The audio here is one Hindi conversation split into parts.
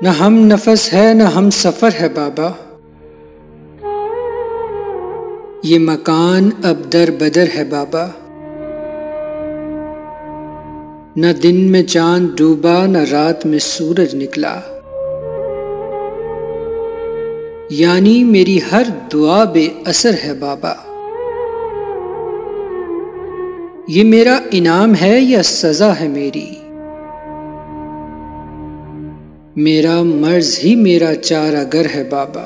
न हम नफस है न हम सफर है बाबा। ये मकान अब दर बदर है बाबा। न दिन में चांद डूबा न रात में सूरज निकला। यानी मेरी हर दुआ बेअसर है बाबा। ये मेरा इनाम है या सजा है मेरी। मेरा मर्ज ही मेरा चारागर है बाबा।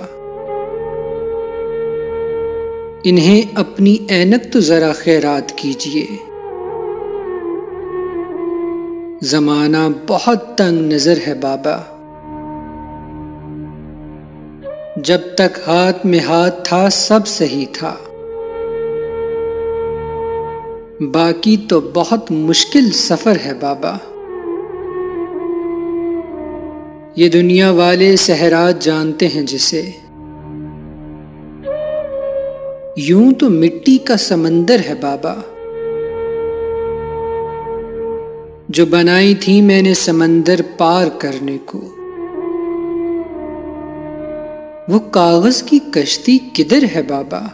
इन्हें अपनी ऐनक तो जरा खैरात कीजिए। जमाना बहुत तंग नजर है बाबा। जब तक हाथ में हाथ था सब सही था। बाकी तो बहुत मुश्किल सफर है बाबा। ये दुनिया वाले सहराज जानते हैं जिसे। यूं तो मिट्टी का समंदर है बाबा। जो बनाई थी मैंने समंदर पार करने को। वो कागज की कश्ती किधर है बाबा।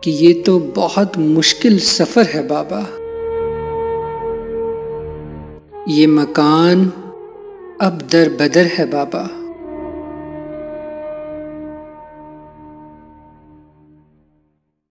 कि ये तो बहुत मुश्किल सफर है बाबा। ये मकान अब दर बदर है बाबा।